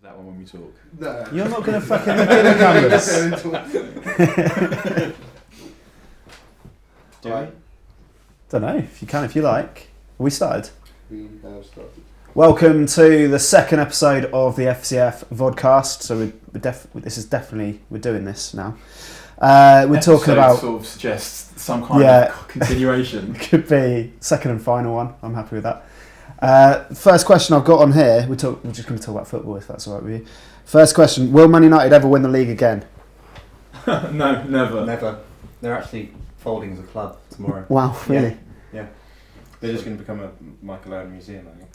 That one when we talk. No. You're not going to fucking look at the cameras. Do we? Don't know, if you can, if you like. We started. We have started. Welcome to the second episode of the FCF Vodcast. So we're doing this now. We're talking about sort of suggests some kind of continuation. Could be second and final one. I'm happy with that. First question I've got on here. We're just going to talk about football, if that's all right with you. First question: will Man United ever win the league again? No, never. Never. They're actually folding as a club tomorrow. Wow, really? Yeah. They're just going to become a Michael Owen museum, I think.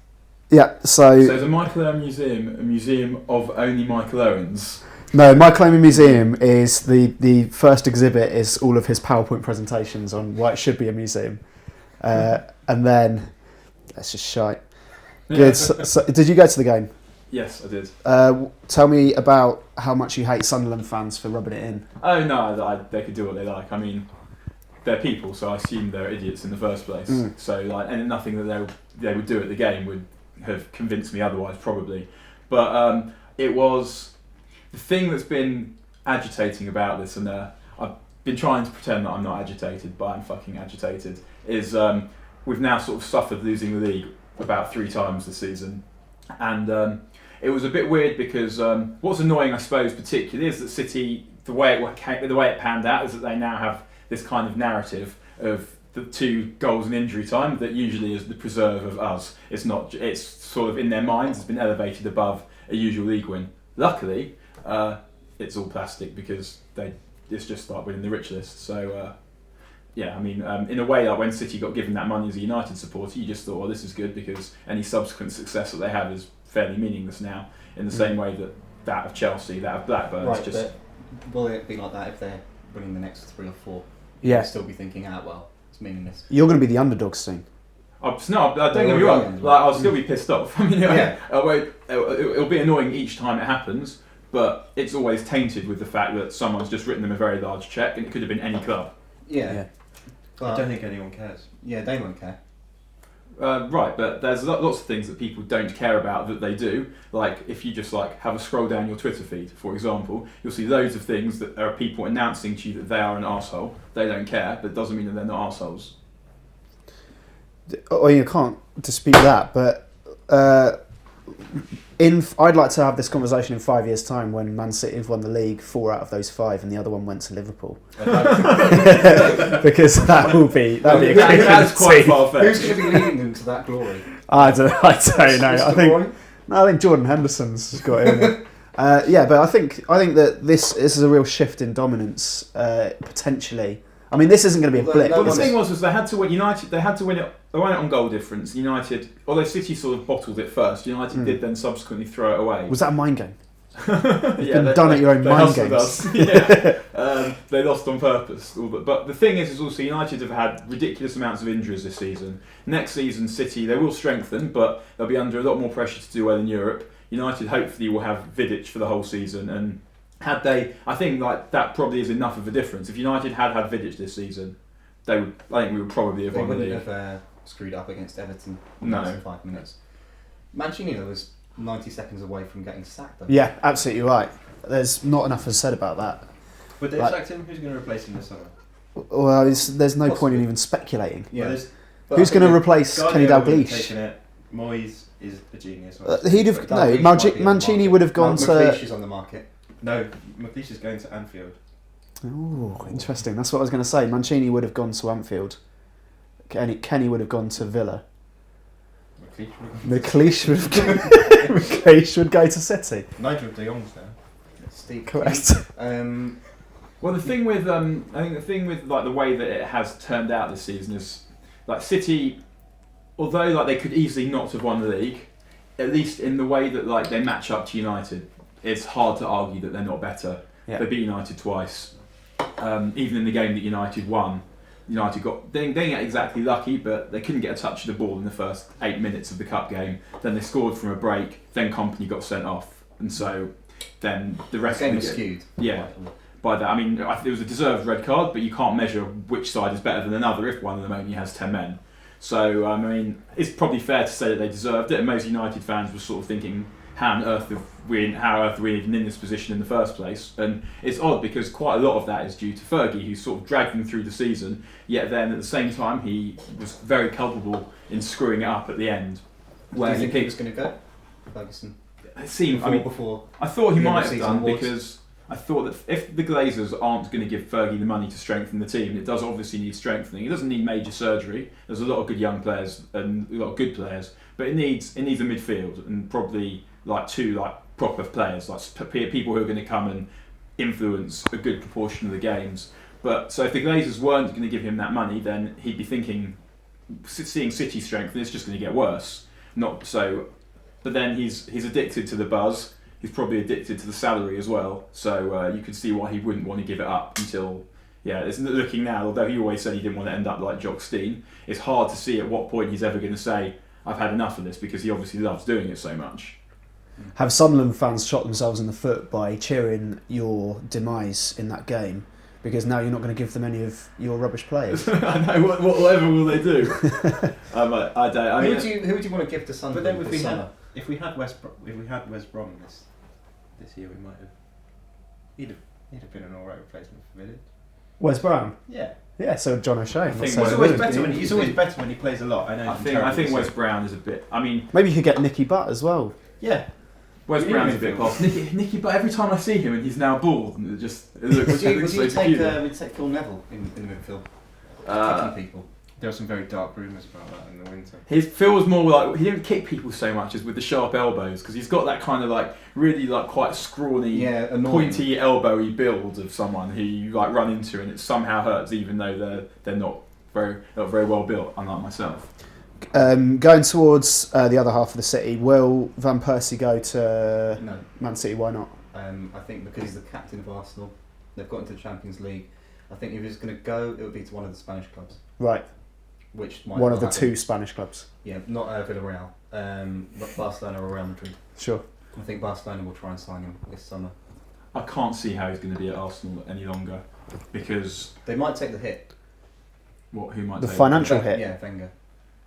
Yeah. So is a Michael Owen museum a museum of only Michael Owens? No, Michael Owen Museum is the first exhibit is all of his PowerPoint presentations on why it should be a museum, and then that's just shite. Good. So, did you go to the game? Yes, I did. Tell me about how much you hate Sunderland fans for rubbing it in. Oh no, they could do what they like. I mean, they're people, so I assume they're idiots in the first place. So and nothing that they would do at the game would have convinced me otherwise, probably. But it was the thing that's been agitating about this, and I've been trying to pretend that I'm not agitated, but I'm fucking agitated. Is we've now sort of suffered losing the league about 3 times this season, and it was a bit weird because what's annoying, I suppose, particularly is that City, the way it panned out, is that they now have this kind of narrative of the 2 goals in injury time that usually is the preserve of us. It's not. It's sort of in their minds. It's been elevated above a usual league win. Luckily, it's all plastic because it's just like winning the rich list. So. Yeah, I mean, in a way, like when City got given that money as a United supporter, you just thought, well, this is good because any subsequent success that they have is fairly meaningless now, in the same way that of Chelsea, that of Blackburn. Right, just... but will it be like that if they're winning the next 3 or 4? Yeah. They'll still be thinking, well, it's meaningless. You're going to be the underdog soon. No, don't get me wrong. Like, I'll still be pissed off. I mean, it'll be annoying each time it happens, but it's always tainted with the fact that someone's just written them a very large cheque, and it could have been any club. Yeah. I don't think anyone cares. Yeah, they won't care. Right, but there's lots of things that people don't care about that they do. Like if you just have a scroll down your Twitter feed, for example, you'll see loads of things that are people announcing to you that they are an arsehole. They don't care, but it doesn't mean that they're not arseholes. Well, you can't dispute that, but I'd like to have this conversation in 5 years' time when Man City have won the league 4 out of those 5, and the other one went to Liverpool. Because that would be that's quite far-fetched. Who's going to be leading them to that glory? I don't know. I think Jordan Henderson's got it in it. But I think that this is a real shift in dominance potentially. I mean, this isn't going to be a blip. Well, the thing was they had to win. United, they had to win it. They won it on goal difference. United, although City sort of bottled it first, United did then subsequently throw it away. Was that a mind game? You've done at your own mind games. They lost on purpose. But the thing is also United have had ridiculous amounts of injuries this season. Next season, City, they will strengthen, but they'll be under a lot more pressure to do well in Europe. United hopefully will have Vidic for the whole season, and I think that probably is enough of a difference. If United had Vidic this season, I think we would probably have won the league. They wouldn't have screwed up against Everton in no. 5 minutes. Mancini was 90 seconds away from getting sacked. Yeah, absolutely right. There's not enough is said about that. But they've sacked him. Who's going to replace him this summer? Well, there's no point in even speculating. Yeah. Who's going to replace Kenny Dalglish? Moyes is a genius. Mancini would have gone to. McLeish is on the market. No, McLeish is going to Anfield. Oh, interesting. That's what I was going to say. Mancini would have gone to Anfield. Kenny would have gone to Villa. McLeish would go to City. Nigel de Jong's there. Steve. Correct. Well, the thing with the way that it has turned out this season is City, although they could easily not have won the league, at least in the way that they match up to United, it's hard to argue that they're not better. Yeah. They beat United twice. Even in the game that United won, United they didn't get exactly lucky, but they couldn't get a touch of the ball in the first 8 minutes of the cup game. Then they scored from a break. Then Kompany got sent off, and so then the rest The game of the was skewed. Yeah. By that, I mean, it was a deserved red card, but you can't measure which side is better than another if one of them only has 10 men. So, I mean, it's probably fair to say that they deserved it, and most United fans were sort of thinking how on earth are we even in this position in the first place? And it's odd because quite a lot of that is due to Fergie, who sort of dragged them through the season. Yet then at the same time, he was very culpable in screwing it up at the end. Where do you think he was going to go, Ferguson? It seemed. Before I thought he the end might of have season done was. because I thought that if the Glazers aren't going to give Fergie the money to strengthen the team, it does obviously need strengthening. It doesn't need major surgery. There's a lot of good young players and a lot of good players, but it needs a midfield and probably like two like proper players, like people who are going to come and influence a good proportion of the games. But so if the Glazers weren't going to give him that money, then he'd be thinking, seeing City strengthen, it's just going to get worse. Not so, but then he's addicted to the buzz. He's probably addicted to the salary as well. So you could see why he wouldn't want to give it up until. Yeah, it's looking now. Although he always said he didn't want to end up like Jock Stein, it's hard to see at what point he's ever going to say, "I've had enough of this," because he obviously loves doing it so much. Have Sunderland fans shot themselves in the foot by cheering your demise in that game? Because now you're not going to give them any of your rubbish players. I know. Whatever will they do? I don't. I mean, who would you want to give to Sunderland? But then this summer? if we had West Brom this year, we might have. He'd have been an alright replacement for Village. Wes Brown? Yeah. Yeah, so John O'Shea. I think He's always better when he plays a lot. I know. I think Wes Brown is a bit. I mean, maybe you could get Nicky Butt as well. Yeah. Wes Brown's a bit posh. Nicky, but every time I see him and he's now bald, and it looks. Would you take Phil Neville in the midfield? Kicking people. There were some very dark rumours about that in the winter. Phil was more like he didn't kick people so much as with the sharp elbows, because he's got that kind of like really like quite scrawny, pointy elbowy build of someone who you like run into and it somehow hurts, even though they're not very well built, unlike myself. Going towards the other half of the city, will Van Persie go to No. Man City? Why not? I think because he's the captain of Arsenal, they've got into the Champions League. I think if he was going to go, it would be to one of the Spanish clubs. Right. Which might one of the happen. two Spanish clubs. Yeah, not Villarreal, but Barcelona or Real Madrid. Sure. I think Barcelona will try and sign him this summer. I can't see how he's going to be at Arsenal any longer, because they might take the hit. Who might the take financial hit? Yeah, Wenger.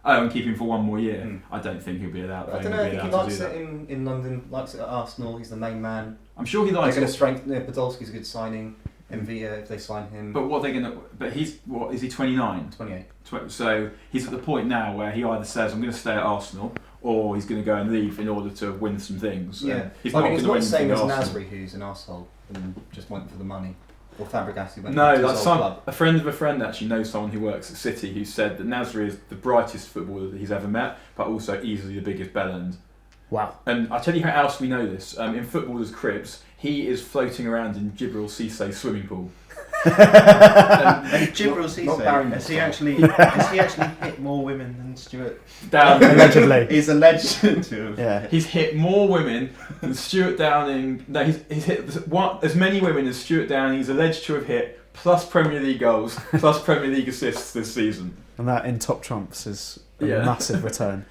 Oh, and keep him for one more year. Mm. I don't think he'll be allowed. I don't know. I think he likes it in London. Likes it at Arsenal. He's the main man. I'm sure he likes. They're going to strengthen. Podolski's a good signing. Mvia if they sign him. But what they're going to? But he's what? Is he 29? 28. So he's at the point now where he either says I'm going to stay at Arsenal, or he's going to go and leave in order to win some things. Yeah, he's I not mean, going it's to not win the same as Arsenal. Nasri, who's an arsehole and just went for the money, or Fabregas who went No, to like his old club. a friend of a friend actually knows someone who works at City who said that Nasri is the brightest footballer that he's ever met, but also easily the biggest bellend. Wow. And I'll tell you how else we know this. In footballers' cribs, he is floating around in Gibril Cissé swimming pool. And Gibril not Barry Cissé, has he actually hit more women than Stuart? Allegedly. He's alleged to have. Yeah. He's hit more women than Stuart Downing. No, he's hit as many women as Stuart Downing is alleged to have hit, plus Premier League goals, plus Premier League assists this season. And that in top trumps is a Yeah. massive return.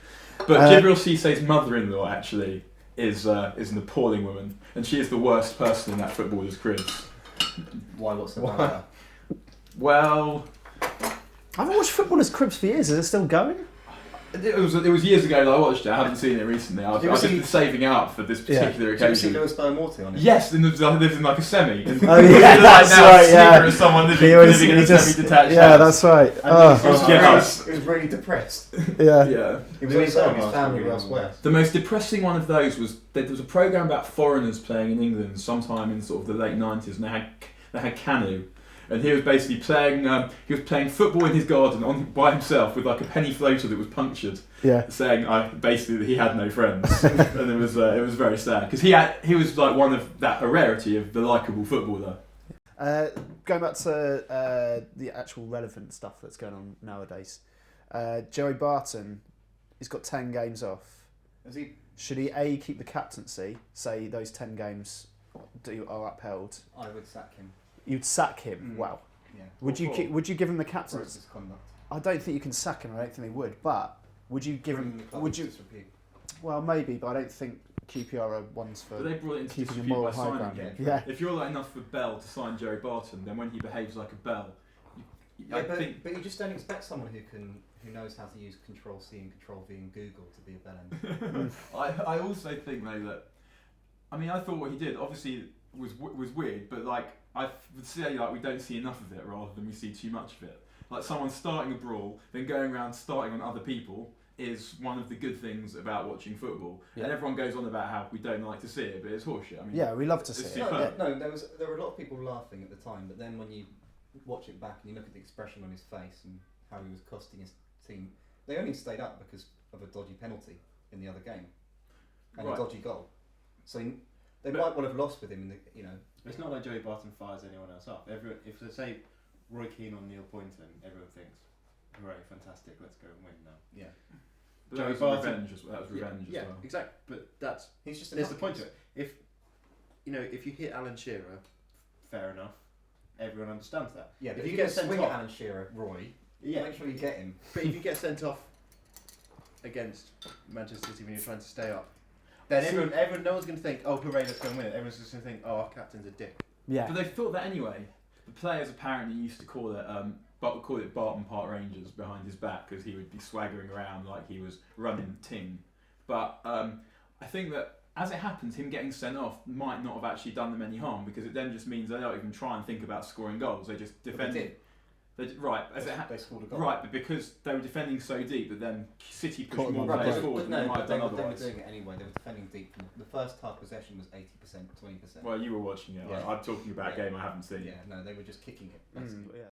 But Gibril Cissé's mother-in-law actually is an appalling woman, and she is the worst person in that footballer's cribs. Why? What's the matter? Well, I haven't watched Footballers' Cribs for years. Is it still going? it was years ago that I watched it. I haven't seen it recently. I've Did you just see- been saving it up for this particular Did you see occasion. Lewis Beaumorte on it? Yes, and lives in like a semi. And Oh, yeah, that's now right, Sneaker yeah. is someone living He in a just- semi-detached Yeah, house. that's right. It Oh, was, Yeah. really, it was really depressed. yeah. Yeah. He was on his own. His family were elsewhere. The most depressing one of those was there was a programme about foreigners playing in England sometime in sort of the late 90s, and they had Canu, and he was basically playing football in his garden by himself with like a penny floater that was punctured, Yeah. saying basically that he had no friends, and it was very sad because he was like one of a rarity of the likeable footballer. Going back to the actual relevant stuff that's going on nowadays, Joey Barton, he's got 10 games off. Is he? Should he A, keep the captaincy, say those 10 games are upheld? I would sack him. You'd sack him? Mm. Wow. Yeah. Would you give him the captaincy? Gross conduct. I don't think you can sack him. I don't think they would. But would you give him? Would you? Disrepute. Well, maybe, but I don't think QPR are ones for But they brought it into keeping a dispute moral by high signing ground. him. Yeah. If you're like enough for Bell to sign Joey Barton, then when he behaves like a Bell, I think But you just don't expect someone who who knows how to use Control C and Control V in Google to be a bellend. I also think though that, I mean, I thought what he did obviously was weird, but like I would say like we don't see enough of it rather than we see too much of it. Like someone starting a brawl, then going around starting on other people is one of the good things about watching football. Yeah. And everyone goes on about how we don't like to see it, but it's horseshit. I mean, Yeah, we love to see it's it. superb. No, there were a lot of people laughing at the time, but then when you watch it back and you look at the expression on his face and how he was costing his team, they only stayed up because of a dodgy penalty in the other game and Right. a dodgy goal. So they might well have lost with him. In the, you know, It's not like Joey Barton fires anyone else up. Everyone, if they say Roy Keane or Neil Poynton, everyone thinks, hooray, fantastic, let's go and win now. yeah, But that was Barton- revenge as well. That was revenge Yeah, as well. exactly. But that's he's just. there's the point to it. If if you hit Alan Shearer, fair enough. Everyone understands that. Yeah, but if if you you get sent swing at off, Alan Shearer, Roy, yeah. make sure you get him. But if you get sent off against Manchester City when you're trying to stay up, then everyone, no one's going to think, oh, hooray, let's go and win it. Everyone's just going to think, oh, our captain's a dick. Yeah. But they thought that anyway. The players apparently used to call it Barton Park Rangers behind his back because he would be swaggering around like he was running the team. But I think that as it happens, him getting sent off might not have actually done them any harm because it then just means they don't even try and think about scoring goals. They just defend. They did. They scored a goal. right, but because they were defending so deep, but then City pushed Caught them more on the players break. forward But than they no, might have they done were otherwise. doing it anyway. They were defending deep. The first half possession was 80%, 20%. Well, you were watching it. Yeah. I'm talking about a Yeah. game I haven't seen. Yeah, no, they were just kicking it. Basically. Yeah.